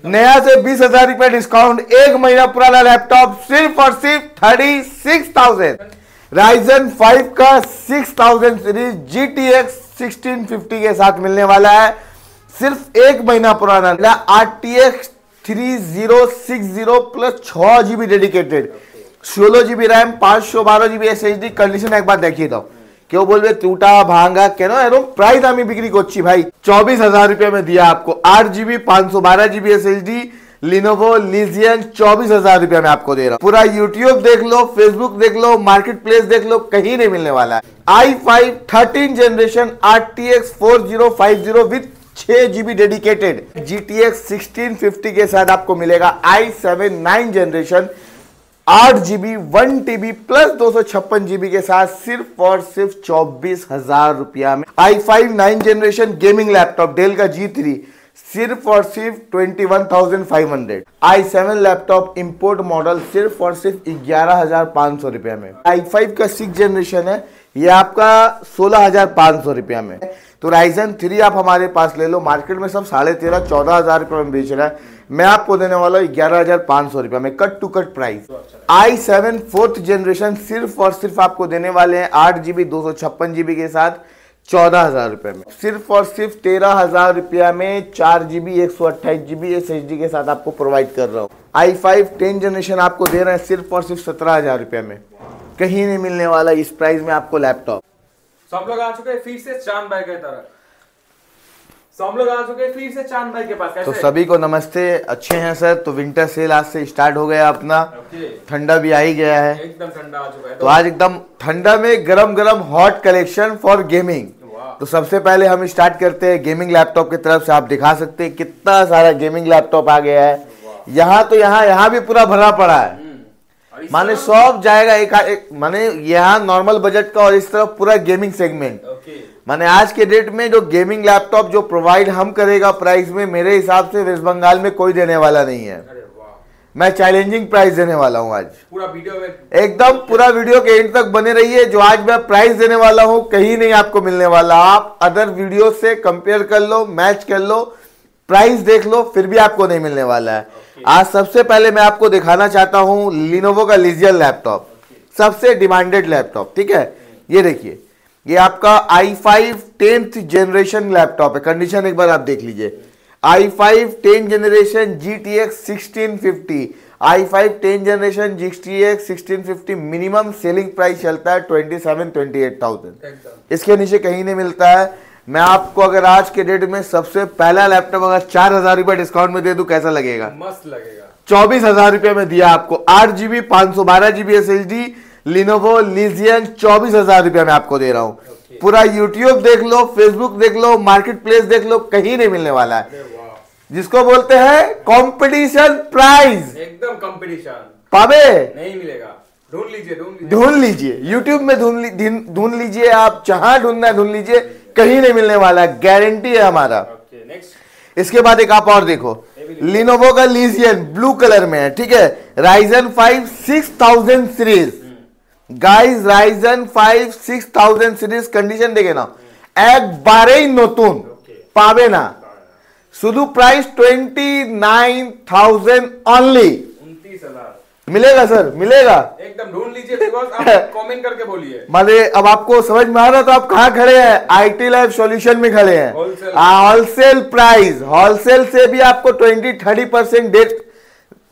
नया से 20,000 रुपए डिस्काउंट, 1 महीना पुराना लैपटॉप सिर्फ और सिर्फ 36,000। Ryzen 5 का 6000 सीरीज GTX 1650 के साथ मिलने वाला है, सिर्फ 1 महीना पुराना। RTX 3060 plus 6 GB dedicated, 16 GB RAM, 512 GB SSD। Condition एक बार देखिए तो क्यों बोलबे टूटा भांगा केनो एरम प्राइस आमी बिक्री करছি भाई 24,000 रुपए में दिया आपको। 8 GB 512 GB SSD Lenovo Legion 24,000 रुपए में आपको दे रहा हूं। पूरा YouTube देख लो, Facebook देख लो, मार्केट प्लेस देख लो, कहीं नहीं मिलने वाला है। i5 13 generation RTX 4050 with 6 GB dedicated, GTX 1650 के साथ आपको मिलेगा। i7 9 generation 8 GB 1 TB plus 256 GB के साथ सिर्फ और सिर्फ 24,000 रुपया में। i5 9 generation gaming laptop del का G3 सिर्फ और सिर्फ 21,500। i7 लैपटॉप इंपोर्ट मॉडल सिर्फ और सिर्फ 11,500 रुपया में। i5 का 6 जनरेशन है, ये आपका 16,500 रुपया में। तो Ryzen 3 आप हमारे पास ले लो, मार्केट में सब 13,500 14,000 रुपये में बेच रहा है, मैं आपको देने वाला हूँ 11,500 रुपया में, cut to cut price. i7 4th generation सिर्फ और सिर्फ आपको देने वाले हैं 8 GB 256 GB के साथ 14,000 रुपये में। सिर्फ और सिर्फ 13,000 रुपया में 4 GB 128 GB SSD के साथ आपको प्रोवाइड कर रहा हूँ। i5 10 जनरेशन आपको दे रहे हैं सिर्फ और सिर्फ 17,000 रुपये में, कहीं नहीं मिलने वाला इस प्राइस में आपको लैपटॉप। सब लोग आ चुके हैं फिर से चांद भाई की तरफ, सब लोग आ चुके हैं फिर से चांद भाई के पास। कैसे? तो सभी को नमस्ते, अच्छे हैं सर। तो विंटर सेल आज से स्टार्ट हो गया अपना, ठंडा भी आ ही गया है, एकदम ठंडा आ चुका है। तो आज एकदम ठंडा में गरम गरम हॉट कलेक्शन फॉर गेमिंग। तो सबसे पहले हम स्टार्ट करते हैं गेमिंग लैपटॉप की तरफ से। आप दिखा सकते हैं कितना सारा गेमिंग लैपटॉप आ गया है। यहाँ तो यहाँ भी पूरा भरा पड़ा है, माने सब जाएगा एक माने यहाँ नॉर्मल बजट का और इस तरफ पूरा गेमिंग सेगमेंट। माने आज के डेट में जो गेमिंग लैपटॉप जो प्रोवाइड हम करेगा प्राइस में, मेरे हिसाब से वेस्ट बंगाल में कोई देने वाला नहीं है। मैं चैलेंजिंग प्राइस देने वाला हूँ आज। पूरा वीडियो में एकदम पूरा वीडियो के एंड तक बने रहिए। जो आज मैं प्राइस देने वाला हूँ कहीं नहीं आपको मिलने वाला। आप अदर वीडियो से कंपेयर कर लो, मैच कर लो, प्राइस देख लो, फिर भी आपको नहीं मिलने वाला है। आज सबसे पहले मैं आपको दिखाना चाहता हूँ Lenovo का Legion लैपटॉप, सबसे डिमांडेड लैपटॉप। ठीक है, ये देखिए, ये आपका i5 10th जनरेशन लैपटॉप है। कंडीशन एक बार आप देख लीजिए। i5 10 generation GTX 1650, i5 10 generation GTX 1650 minimum selling price चलता है 27-28,000, इसके नीचे कहीं नहीं मिलता है। मैं आपको अगर आज के डेट में सबसे पहला लैपटॉप अगर 4,000 रुपए डिस्काउंट में दे दूं, कैसा लगेगा? मस्त लगेगा। 24,000 रुपए में दिया आपको। 8 GB 512 GB SSD Lenovo Legion 24,000 रुपए में आपको दे रहा हूं। पूरा YouTube देख लो, Facebook देख लो, मार्केट प्लेस देख लो, कहीं नहीं मिलने वाला है। जिसको बोलते हैं कंपटीशन प्राइस, एकदम कंपटीशन पावे नहीं मिलेगा। ढूंढ लीजिए YouTube में ढूंढ लीजिए, आप जहां ढूंढना है ढूंढ लीजिए, कहीं नहीं मिलने वाला, गारंटी है हमारा। इसके बाद एक आप और देखो, Lenovo का Legion ब्लू कलर में है। ठीक है, Ryzen 5 6000 series guys, Ryzen 5 6000 series condition देखे ना, एक बारे ही नतून पावे ना, शुद्ध प्राइस 29,000 ओनली। 29,000 मिलेगा सर, मिलेगा। एकदम ढूंढ लीजिए, बिकॉज़ आप कमेंट करके बोलिए। माने अब आपको समझ में आ रहा, तो आप कहाँ खड़े हैं? IT लैब सॉल्यूशन में खड़े हैं। होलसेल प्राइस, होलसेल से भी आपको 20-30% डेट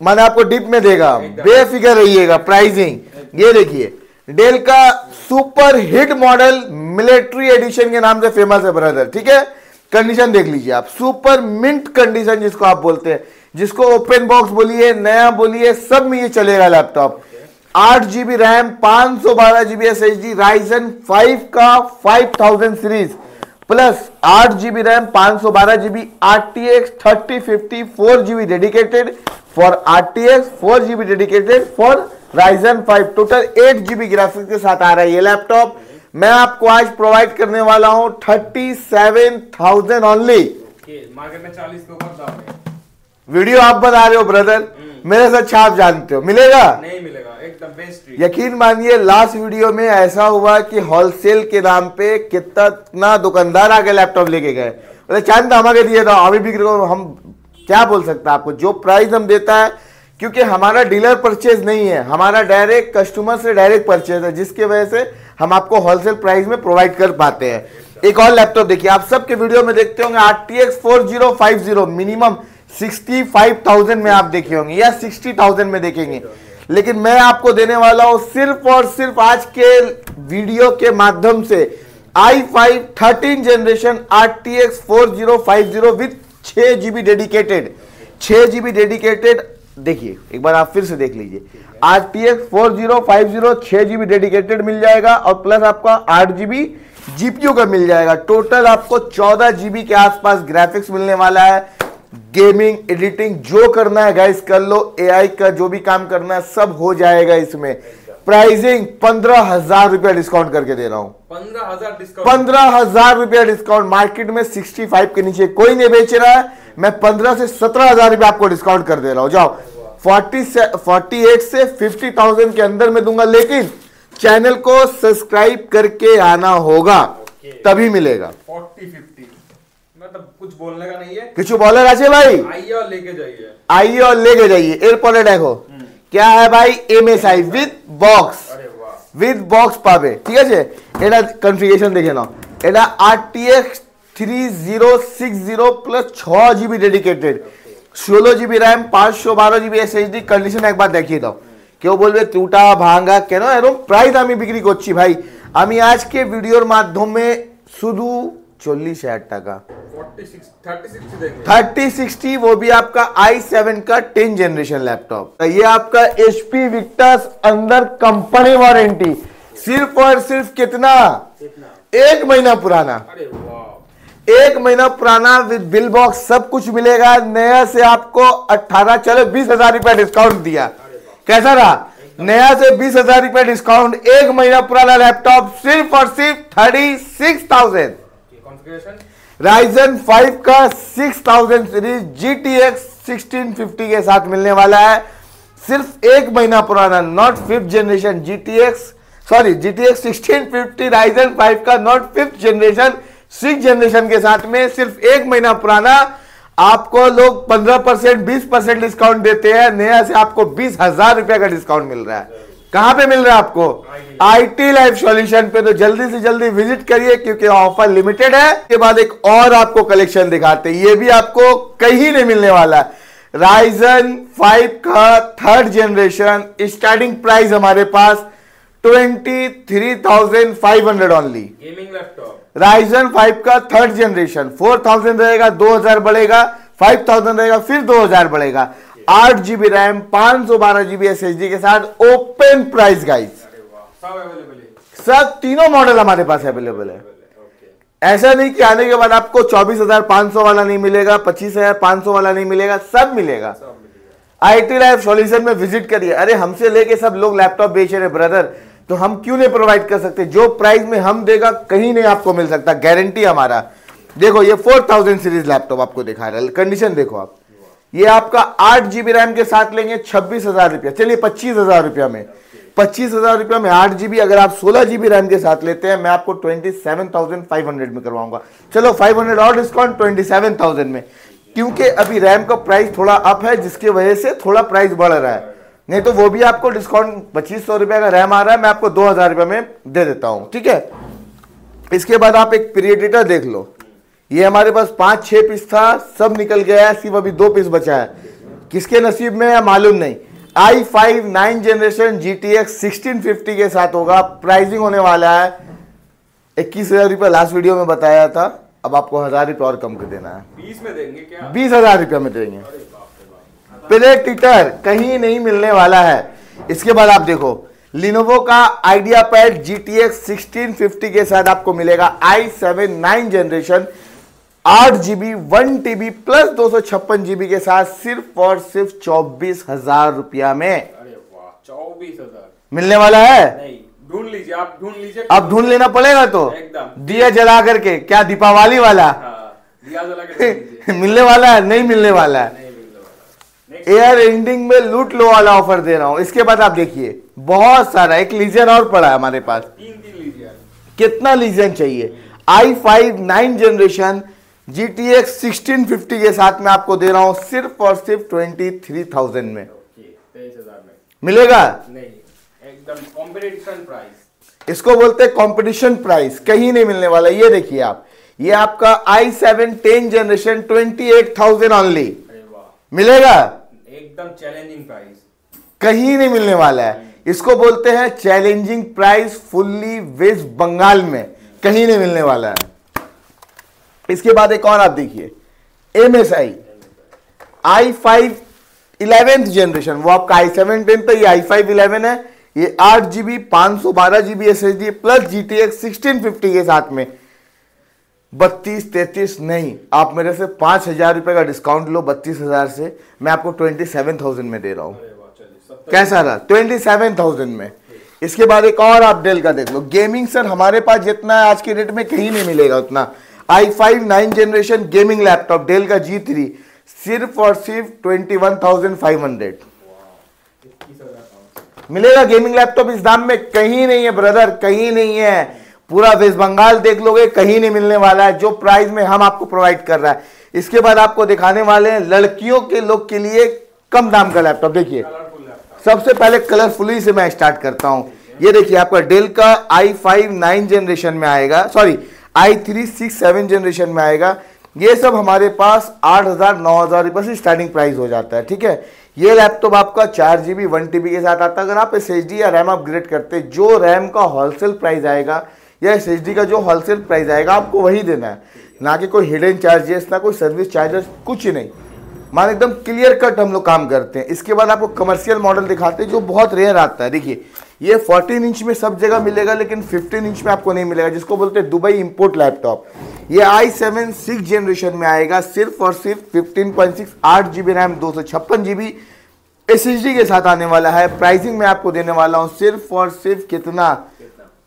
माने आपको डिप में देगा, बेफिक्र रहिएगा। प्राइसिंग ये देखिए, डेल का super hit model military edition के नाम से फेमस है ब्रदर। ठीक है, कंडीशन देख लीजिए आप, सुपर मिंट कंडीशन जिसको आप बोलते हैं, जिसको ओपन बॉक्स बोलिए, नया बोलिए, सब में ये चलेगा laptop. 8 GB RAM, 512 GB SSD, Ryzen 5 का 5000 series plus 8 GB RAM, 512 GB RTX 3050 4 GB dedicated for RTX, 4 GB dedicated for Ryzen 5, total 8 GB graphics के साथ आ रहा है ये लैपटॉप। मैं आपको आज प्रोवाइड करने वाला हूं 37,000 ओनली। मार्केट में 40 के ऊपर दाम है। वीडियो आप बता रहे हो ब्रदर, मेरे से अच्छा आप जानते हो, मिलेगा? नहीं मिलेगा, एकदम बेस्ट। यकीन मानिए, लास्ट वीडियो में ऐसा हुआ कि होलसेल के नाम पे कितना दुकानदार आके लैपटॉप लेके गए, चांद हमारे दिए था, अभी बिक्री को हम क्या बोल सकता है आपको, जो प्राइस हम देता है, क्योंकि हमारा डीलर परचेज नहीं है, हमारा डायरेक्ट कस्टमर से डायरेक्ट परचेज है, जिसके वजह से हम आपको होलसेल प्राइस में प्रोवाइड कर पाते हैं। एक और लैपटॉप देखिए, आप सबके वीडियो में देखते होंगे RTX 4050 मिनिमम 65,000 में आप देखे होंगे या 60,000 में देखेंगे, लेकिन मैं आपको देने वाला हूं सिर्फ और सिर्फ आज के वीडियो के माध्यम से i5 13 generation RTX 4050 with 6GB dedicated, 6GB dedicated. देखिए एक बार आप फिर से देख लीजिए, RTX 4050 6GB डेडिकेटेड मिल जाएगा और प्लस आपका 8GB जीपीयू का मिल जाएगा। टोटल आपको 14GB के आसपास ग्राफिक्स मिलने वाला है। गेमिंग एडिटिंग जो करना है गाइस कर लो, एआई का जो भी काम करना है सब हो जाएगा इसमें। प्राइसिंग 15,000 रुपया डिस्काउंट करके दे रहा हूं, 15,000 डिस्काउंट, 15,000 रुपया डिस्काउंट। मार्केट में 65 के नीचे कोई नहीं बेच रहा है, मैं 15 से 17,000 रुपया आपको डिस्काउंट कर दे रहा हूं। जाओ 48 से 50,000 के अंदर में दूंगा, लेकिन चैनल को सब्सक्राइब करके आना होगा, तभी मिलेगा। 40-50 मतलब कुछ बोलने का नहीं है, কিছু বলে আছে ভাই? आइए और लेके जाइए, आइए और लेके जाइए। এরপরে দেখো क्या है भाई, MSI विद बॉक्स, अरे वाह, विद बॉक्स পাবে, ঠিক আছে। এটা কনফিগারেশন দেখে নাও, এটা RTX 3060 plus 6GB dedicated, 16GB RAM, 512GB SSD। Condition একবার দেখিয়ে দাও। কেউ বলবে টুটা ভাঙা কেন, এরকম প্রাইস আমি বিক্রি করছি ভাই। আমি আজকে ভিডিওর মাধ্যমে শুধু 40,000 টাকা 3060, वो भी आपका i7 का 10 जनरेशन लैपटॉप। ये आपका HP विक्टस अंदर कंपनी वारंटी, सिर्फ और सिर्फ कितना, 1 महीना पुराना, अरे वाह, 1 महीना पुराना विद बिल बॉक्स सब कुछ मिलेगा। नया से आपको 18 चलो 20,000 रुपया डिस्काउंट दिया, कैसा रहा? नया से 20,000 रुपया डिस्काउंट, 1 महीना पुराना लैपटॉप सिर्फ और सिर्फ 36,000। Ryzen 5 का 6000 सीरीज GTX 1650 के साथ मिलने वाला है। सिर्फ 1 महीना पुराना, not 5th generation GTX 1650 Ryzen 5 का not 5th generation, 6th generation के साथ में सिर्फ 1 महीना पुराना। आपको लोग 15% 20% डिस्काउंट देते हैं, नया से आपको 20,000 रुपया का डिस्काउंट मिल रहा है। कहां पे मिल रहा है आपको? IT लाइफ सॉल्यूशन पे। तो जल्दी से जल्दी विजिट करिए क्योंकि ऑफर लिमिटेड है। के बाद एक और आपको कलेक्शन दिखाते हैं, ये भी आपको कहीं नहीं मिलने वाला। Ryzen 5 का 3rd जनरेशन, स्टार्टिंग प्राइस हमारे पास 23,500 ओनली। गेमिंग लैपटॉप Ryzen 5 का 3rd जनरेशन, 4,000 रहेगा, 2,000 बढ़ेगा, 5,000 रहेगा, फिर 2,000 बढ़ेगा। 8GB रैम, 512GB SSD के साथ ओपन प्राइस गाइस। सब अवेलेबल है, सब तीनों मॉडल हमारे पास अवेलेबल है। ऐसा नहीं कि आने के बाद आपको 24,500 वाला नहीं मिलेगा, 25,500 वाला नहीं मिलेगा, सब मिलेगा। IT लाइफ सॉल्यूशन में विजिट करिए। अरे हमसे लेके सब लोग लैपटॉप बेच रहे ब्रदर, तो हम क्यों नहीं प्रोवाइड कर सकते? जो प्राइस में हम देगा कहीं नहीं आपको मिल सकता, गारंटी हमारा। देखो ये 4000 सीरीज लैपटॉप आपको दिखा रहा है, कंडीशन देखो आप। ये आपका 8GB रैम के साथ लेंगे 26,000 रुपया, चलिए 25,000 रुपया में, 25,000 रुपया में 8GB। अगर आप 16GB रैम के साथ लेते हैं मैं आपको 27,500 में करवाऊंगा। चलो 500 और डिस्काउंट 27,000 में, क्योंकि अभी रैम का प्राइस थोड़ा अप है जिसकी वजह से थोड़ा प्राइस बढ़ रहा है, नहीं तो वो भी आपको डिस्काउंट 2,500 रुपया का रैम आ रहा है, मैं आपको 2,000 रुपया में दे देता हूं, ठीक है। इसके बाद आप एक प्रीडेटर देख लो, ये हमारे पास 5-6 पीस था, सब निकल गया है, सिर्फ अभी 2 पीस बचा है। किसके नसीब में है मालूम नहीं। i5 9 जनरेशन GTX 1650 के साथ होगा। प्राइसिंग होने वाला है 21,000 रुपया, लास्ट वीडियो में बताया था। अब आपको 1,000 रुपया और कम कर देना है, 20 में देंगे क्या? 20,000 रुपया में देंगे। प्रेडेटर कहीं नहीं मिलने वाला है। इसके बाद आप देखो लिनोवो का आइडियापैड GTX 1650 के साथ आपको मिलेगा i7 9 generation 8GB 1TB plus 256GB के साथ सिर्फ और सिर्फ 24,000 रुपया में। अरे वाह, 24,000 मिलने वाला है। नहीं, ढूंढ लीजिए, आप ढूंढ लीजिए, अब ढूंढ लेना पड़ेगा तो एकदम दिया जला करके, क्या दीपावली वाला? हाँ, दिया जला के दे दीजिए। मिलने वाला है? नहीं मिलने वाला है। नहीं मिलने वाला। Next, एयर एंडिंग में लूट लो वाला ऑफर दे रहा हूं। इसके बाद आप देखिए बहुत सारा, एक लीजन और पड़ा है हमारे पास। 3 लीजिए। कितना लीजन चाहिए? i5 9 जनरेशन GTX 1650 के साथ में आपको दे रहा हूं सिर्फ और सिर्फ 23,000 में। 23,000 में मिलेगा? नहीं, एकदम कॉम्पिटिशन प्राइस। इसको बोलते हैं कंपटीशन प्राइस, कहीं नहीं मिलने वाला। ये देखिए आप, ये आपका i7 10 जनरेशन 28,000 ओनली। अरे वाह, मिलेगा? एकदम चैलेंजिंग प्राइस, कहीं नहीं मिलने वाला है। इसको बोलते हैं challenging price, fully West Bengal में कहीं नहीं मिलने वाला है। इसके बाद एक और आप देखिए, MSI i5 11th जनरेशन, वो आपका i7 10 था, ये i5 11 है। ये 8GB 512GB SSD plus GTX 1650 के साथ में 32-33 नहीं, आप मेरे से 5,000 रुपए का डिस्काउंट लो, 32,000 से मैं आपको 27,000 में दे रहा हूं। कैसा रहा? 27,000 में। इसके बाद एक और आप डेल का देख लो, गेमिंग सर हमारे पास जितना है आज के रेट में कहीं नहीं मिलेगा उतना। i5 9 generation gaming laptop del का G3 सिर्फ और सिर्फ 21,500 मिलेगा। गेमिंग लैपटॉप इस दाम में कहीं नहीं है ब्रदर, कहीं नहीं है। पूरा वेस्ट बंगाल देख लोगे, कहीं नहीं मिलने वाला है जो प्राइस में हम आपको प्रोवाइड कर रहा है। इसके बाद आपको दिखाने वाले हैं लड़कियों के लोग के लिए कम दाम का लैपटॉप। देखिए सबसे पहले कलरफुली से मैं स्टार्ट करता हूं। ये देखिए आपका डेल का i5 9 जनरेशन में आएगा, सॉरी i3 6 7 जनरेशन में आएगा। ये सब हमारे पास 8,000 9,000 रुपए से स्टार्टिंग प्राइस हो जाता है, ठीक है। ये लैपटॉप आपका 4GB 1TB के साथ आता है। अगर आप SSD या रैम अपग्रेड करते, जो रैम का होलसेल प्राइस आएगा या SSD का जो होलसेल प्राइस आएगा आपको वही देना है, ना कि कोई हिडन चार्जेस, ना कोई सर्विस चार्जेस, कुछ ही नहीं। मान एकदम क्लियर कट हम लोग काम करते हैं। इसके बाद आपको कमर्शियल मॉडल दिखाते हैं जो बहुत रेयर आता है। देखिए ये 14 इंच में सब जगह मिलेगा, लेकिन 15 इंच में आपको नहीं मिलेगा, जिसको बोलते हैं दुबई इंपोर्ट लैपटॉप। ये i7 6 जनरेशन में आएगा सिर्फ और सिर्फ 15.6 8GB रैम 256GB SSD के साथ आने वाला है। प्राइसिंग में आपको देने वाला हूँ सिर्फ और सिर्फ कितना,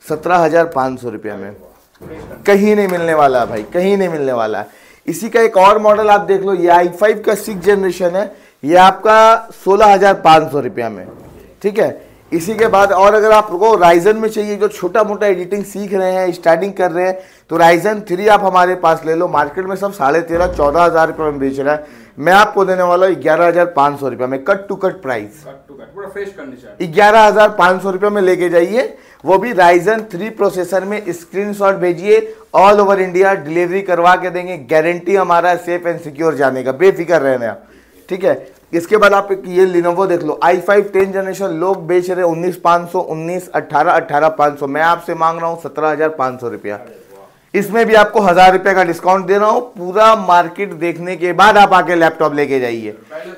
17,500 रुपये में। कहीं नहीं मिलने वाला है भाई, कहीं नहीं मिलने वाला है। इसी का एक और मॉडल आप देख लो, ये i5 का 6 जनरेशन है, ये आपका 16,500 रुपया में, ठीक है। इसी के बाद और अगर आपको राइजन में चाहिए, जो छोटा मोटा एडिटिंग सीख रहे हैं, स्टार्टिंग कर रहे हैं, तो राइजन 3 आप हमारे पास ले लो। मार्केट में सब 13,500-14,000 रुपये में बेच रहा है, मैं आपको देने वाला हूँ 11,500 रुपये में, कट टू कट प्राइस, पूरा फ्रेश कंडीशन 11,500 रुपये में लेके जाइए। वो भी राइजन 3 प्रोसेसर में। स्क्रीनशॉट भेजिए, ऑल ओवर इंडिया डिलीवरी करवा के देंगे, गारंटी हमारा सेफ एंड सिक्योर जाने का, बेफिक्र रहना आप, ठीक है। इसके बाद आप ये लिनोवो देख लो, i5 10 जनरेशन लोग बेच रहे 19,500, 18,500, मैं आपसे मांग रहा हूँ 17,500 रुपया। इसमें भी आपको 1,000 रुपये का डिस्काउंट दे रहा हूँ। पूरा मार्केट देखने के बाद आप आके लैपटॉप लेके जाइए।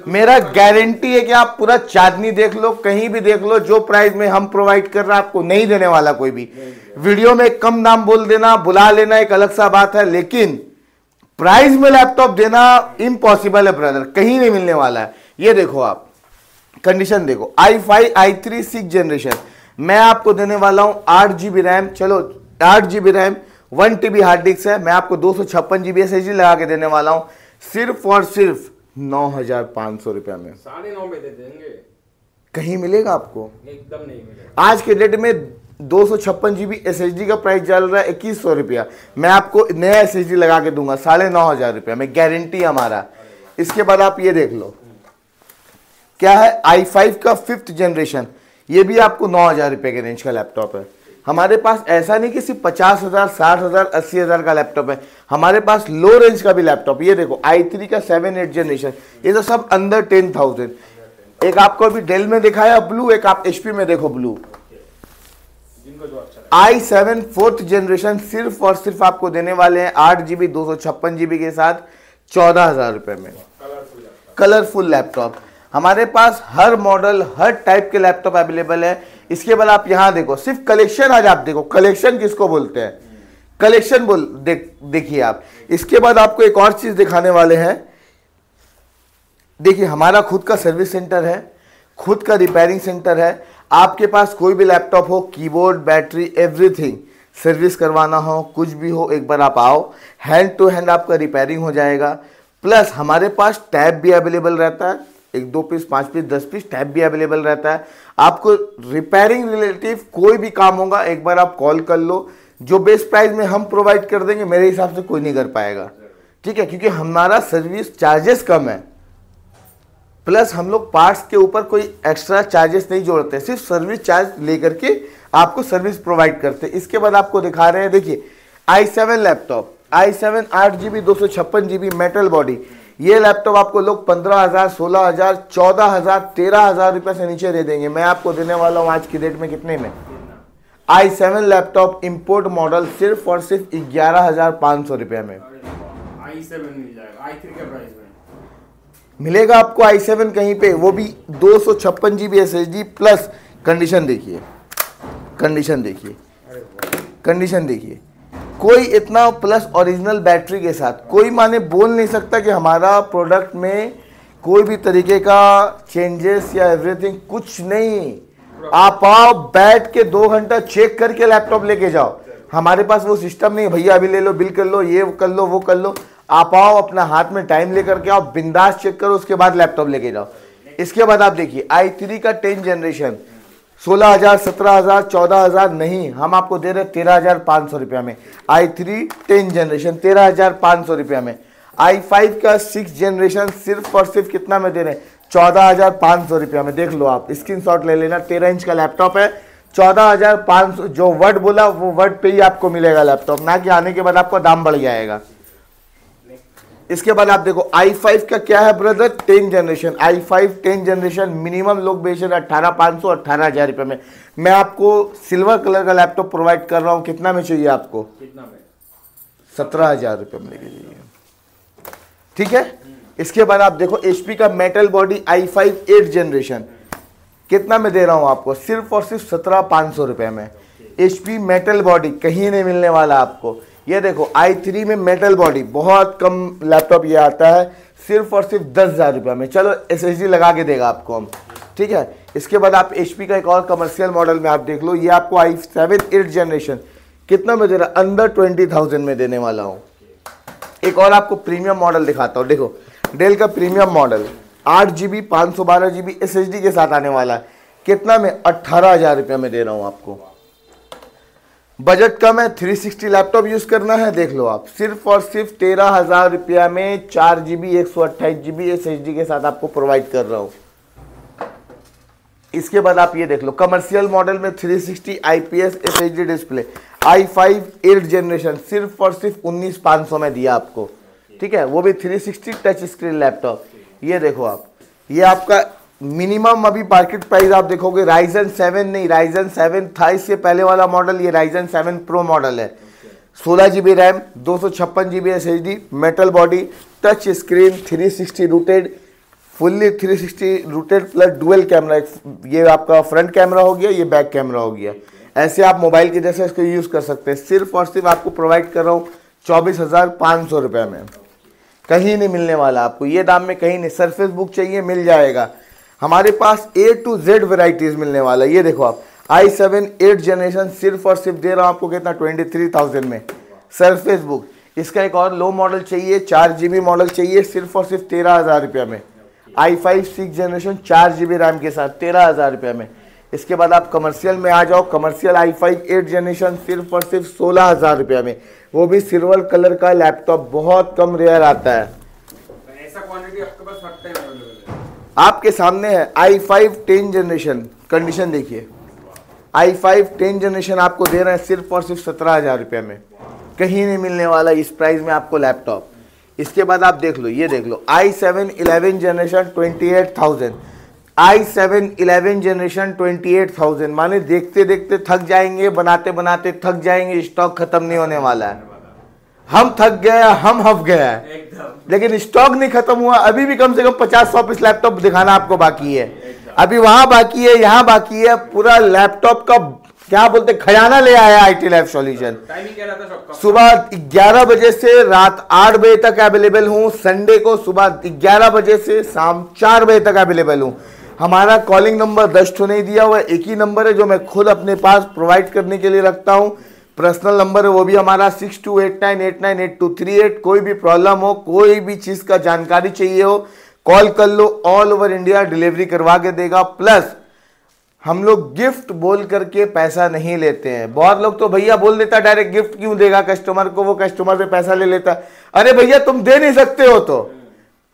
मेरा गारंटी है कि आप पूरा चांदनी देख लो, कहीं भी देख लो, जो प्राइस में हम प्रोवाइड कर रहे हैं आपको नहीं देने वाला कोई भी। वीडियो में कम दाम बोल देना, बुला लेना एक अलग सा बात है, लेकिन प्राइस में लैपटॉप देना इम्पॉसिबल है ब्रदर, कहीं नहीं मिलने वाला है। ये देखो आप कंडीशन देखो, i5 i3 6 जनरेशन मैं आपको देने वाला हूं 8GB रैम, चलो 8GB RAM 1TB hard disk है, मैं आपको 256GB SSD लगा के देने वाला हूं सिर्फ और सिर्फ 9,500 रुपया में। 9.5 में दे देंगे, कहीं मिलेगा आपको? एकदम नहीं मिलेगा। आज के डेट में 256GB SSD का प्राइस चल रहा है 2,100 रुपया, मैं आपको नया SSD लगा के दूंगा 9,500 रुपया में, गारंटी हमारा। इसके बाद आप ये देख लो क्या है, i5 का 5th जनरेशन, ये भी आपको 9,000 रुपये के रेंज का लैपटॉप है। हमारे पास ऐसा नहीं कि सिर्फ 50,000 60,000 80,000 का लैपटॉप है, हमारे पास लो रेंज का भी लैपटॉप। ये देखो i3 का 7-8 जनरेशन, ये तो सब अंडर 10,000। एक आपको अभी डेल में दिखाया ब्लू, एक आप HP में देखो ब्लू। i7 4th जनरेशन सिर्फ और सिर्फ आपको देने वाले हैं 8GB 256GB के साथ 14,000 रुपये में। कलरफुल लैपटॉप हमारे पास हर मॉडल हर टाइप के लैपटॉप अवेलेबल है। इसके बाद आप यहां देखो, सिर्फ कलेक्शन आज आप देखो, कलेक्शन किसको बोलते हैं, कलेक्शन बोल देखिए आप। इसके बाद आपको एक और चीज दिखाने वाले हैं, देखिए हमारा खुद का सर्विस सेंटर है, खुद का रिपेयरिंग सेंटर है। आपके पास कोई भी लैपटॉप हो, कीबोर्ड बैटरी एवरीथिंग सर्विस करवाना हो, कुछ भी हो, एक बार आप आओ, हैंड टू हैंड आपका रिपेयरिंग हो जाएगा। प्लस हमारे पास टैब भी अवेलेबल रहता है, 1-2 पीस 5 पीस 10 पीस टैब भी अवेलेबल रहता है। आपको रिपेयरिंग रिलेटिव कोई भी काम होगा, एक बार आप कॉल कर लो, जो बेस्ट प्राइस में हम प्रोवाइड कर देंगे, मेरे हिसाब से कोई नहीं कर पाएगा, ठीक है, क्योंकि हमारा सर्विस चार्जेस कम है, प्लस हम लोग पार्ट्स के ऊपर कोई एक्स्ट्रा चार्जेस नहीं जोड़ते, सिर्फ सर्विस चार्ज लेकर के आपको सर्विस प्रोवाइड करते हैं। इसके बाद आपको दिखा रहे हैं, देखिए i7 laptop, i7 8GB 256GB metal body. ये लैपटॉप आपको लोग 15,000, 16,000, 14,000, 13,000 रुपये से नीचे दे देंगे। मैं आपको देने वाला हूँ आज की डेट में कितने में, i7 लैपटॉप इंपोर्ट मॉडल सिर्फ और सिर्फ 11,500 रुपये में। i7 मिल जाएगा, i3 के प्राइस में मिलेगा आपको i7 कहीं पे, वो भी 256GB SSD प्लस। कंडीशन देखिए, कंडीशन देखिए, कंडीशन देखिए, कोई इतना प्लस ओरिजिनल बैटरी के साथ, कोई माने बोल नहीं सकता कि हमारा प्रोडक्ट में कोई भी तरीके का चेंजेस या एवरीथिंग कुछ नहीं। आप आओ बैठ के 2 घंटा चेक करके लैपटॉप लेके जाओ। हमारे पास वो सिस्टम नहीं, भैया अभी ले लो, बिल कर लो, ये कर लो, वो कर लो। आप आओ, अपना हाथ में टाइम लेकर के आओ, बिंदास चेक करो, उसके बाद लैपटॉप लेके जाओ। इसके बाद आप देखिए i3 का 10 जनरेशन 16,000, 17,000, 14,000 नहीं, हम आपको दे रहे 13,500 रुपया में। i3 10 जनरेशन 13,500 रुपया में। i5 का 6 जनरेशन सिर्फ और सिर्फ कितना में दे रहे हैं, 14,500 रुपया में। देख लो आप, स्क्रीनशॉट ले लेना, 13 इंच का लैपटॉप है, 14,500। जो वर्ड बोला वो वर्ड पे ही आपको मिलेगा लैपटॉप, ना कि आने के बाद आपका दाम बढ़ जाएगा। इसके बाद आप देखो i5 का क्या है brother, 10 generation, i5 10 generation minimum लोग बेच रहे 18,500, 18,000 रुपये में। मैं आपको सिल्वर कलर का लैपटॉप प्रोवाइड कर रहा हूँ, कितना में चाहिए आपको, कितना में, 17,000 रुपये में लेके जाइए, ठीक है। इसके बाद आप देखो HP का मेटल बॉडी i5 8 जनरेशन, कितना में दे रहा हूँ आपको, सिर्फ और सिर्फ 17,500 रुपये में। HP मेटल बॉडी कहीं नहीं मिलने वाला आपको। ये देखो i3 में मेटल बॉडी, बहुत कम लैपटॉप ये आता है, सिर्फ और सिर्फ 10,000 रुपये में। चलो SSD लगा के देगा आपको हम, ठीक है। इसके बाद आप HP का एक और कमर्शियल मॉडल में आप देख लो, ये आपको i7 8 जनरेशन कितना में दे रहा, अंडर 20,000 में देने वाला हूँ। एक और आपको प्रीमियम मॉडल दिखाता हूँ, देखो डेल का premium model 8GB 512GB SSD के साथ आने वाला है, कितना में, 18,000 रुपये में दे रहा हूँ आपको। बजट कम है, 360 लैपटॉप यूज करना है, देख लो आप, सिर्फ और सिर्फ 13,000 रुपया में 4GB 128GB SSD के साथ आपको प्रोवाइड कर रहा हूँ। इसके बाद आप ये देख लो कमर्शियल मॉडल में 360 IPS SSD display i5 8 generation सिर्फ और सिर्फ 19,500 में दिया आपको, ठीक है, वो भी 360 टच स्क्रीन लैपटॉप। ये देखो आप, ये आपका मिनिमम अभी मार्केट प्राइस आप देखोगे Ryzen 7 नहीं, Ryzen 7 था इससे पहले वाला मॉडल, ये Ryzen 7 Pro मॉडल है। 16GB RAM, 256GB SSD, metal body, touch screen, 360 rooted, fully 360 rooted plus dual camera. ये आपका फ्रंट कैमरा हो गया, ये बैक कैमरा हो गया। ऐसे आप मोबाइल के जैसे इसको यूज़ कर सकते हैं। सिर्फ और सिर्फ आपको प्रोवाइड कर रहा हूँ 24,500 रुपये में, कहीं नहीं मिलने वाला आपको ये दाम में, कहीं नहीं। सरफेस बुक चाहिए मिल जाएगा, हमारे पास A to Z वेराइटीज मिलने वाला है। ये देखो आप i7 8 जनरेशन सिर्फ और सिर्फ दे रहा हूँ आपको कितना, 23,000 में सरफेस बुक। इसका एक और लो मॉडल चाहिए, 4GB मॉडल चाहिए, सिर्फ और सिर्फ 13,000 रुपये में। i5 6 जनरेशन 4GB रैम के साथ 13,000 रुपये में। इसके बाद आप कमर्शियल में आ जाओ, कमर्शियल i5 8 जनरेशन सिर्फ और सिर्फ 16,000 रुपये में, वो भी सिल्वर कलर का लैपटॉप, बहुत कम रेयर आता है। ऐसा क्वांटिटी आपके पास हर टाइम अवेलेबल है, आपके सामने है i5 10 जनरेशन। कंडीशन देखिए, i5 10 जनरेशन आपको दे रहे हैं सिर्फ और सिर्फ 17,000 रुपये में, कहीं नहीं मिलने वाला इस प्राइस में आपको लैपटॉप। इसके बाद आप देख लो, ये देख लो i7 11 जनरेशन 28,000, i7 11 जनरेशन 28,000, माने देखते देखते थक जाएंगे, बनाते बनाते थक जाएंगे, स्टॉक खत्म नहीं होने वाला है। हम थक गया, हम हफ गया है, लेकिन स्टॉक नहीं खत्म हुआ। अभी भी कम से कम 50-100 पीस लैपटॉप दिखाना आपको बाकी है, अभी वहां बाकी है, यहाँ बाकी है। पूरा लैपटॉप का क्या बोलते खजाना ले आया IT लैब सॉल्यूशन। टाइमिंग क्या रहता है सबका? सुबह 11 बजे से रात 8 बजे तक अवेलेबल हूँ, संडे को सुबह 11 बजे से शाम 4 बजे तक अवेलेबल हूँ। हमारा कॉलिंग नंबर 10 ठो नहीं दिया हुआ है, एक ही नंबर है जो मैं खुद अपने पास प्रोवाइड करने के लिए रखता हूँ। पर्सनल नंबर है वो भी हमारा 6289898238। कोई भी प्रॉब्लम हो, कोई भी चीज़ का जानकारी चाहिए हो, कॉल कर लो, ऑल ओवर इंडिया डिलीवरी करवा के देगा। प्लस हम लोग गिफ्ट बोल करके पैसा नहीं लेते हैं। बहुत लोग तो भैया बोल देता डायरेक्ट गिफ्ट क्यों देगा कस्टमर को, वो कस्टमर से पैसा ले लेता। अरे भैया तुम दे नहीं सकते हो तो।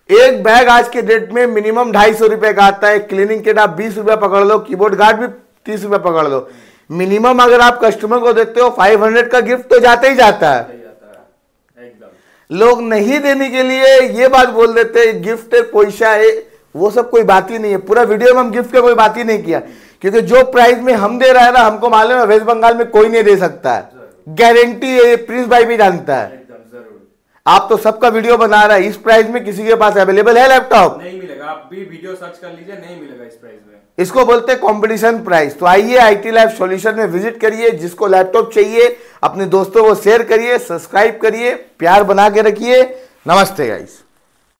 एक बैग आज के डेट में मिनिमम 250 रुपए का आता है। क्लीनिंग किट आप 20 रुपए पकड़ लो, कीबोर्ड गार्ड भी 30 रुपए पकड़ लो। मिनिमम अगर आप कस्टमर को देते हो 500 का गिफ्ट तो जाता ही जाता है। लोग नहीं देने के लिए ये बात बोल देते हैं गिफ्ट पैसा है, वो सब कोई बात ही नहीं है। पूरा वीडियो में हम गिफ्ट का कोई बात ही नहीं किया, क्योंकि जो प्राइस में हम दे रहा है ना, हमको मालूम है वेस्ट बंगाल में कोई नहीं दे सकता है, गारंटी है। प्रिंस भाई भी जानता है। आप तो सबका वीडियो बना रहा है, इस प्राइस में किसी के पास अवेलेबल है लैपटॉप? नहीं मिलेगा। आप भी वीडियो सर्च कर लीजिए, नहीं मिलेगा इस प्राइस में। इसको बोलते हैं कंपटीशन प्राइस। तो आइए IT लैब सॉल्यूशन में विजिट करिए। जिसको लैपटॉप चाहिए अपने दोस्तों को शेयर करिए, सब्सक्राइब करिए, प्यार बना के रखिए। नमस्ते गाइस।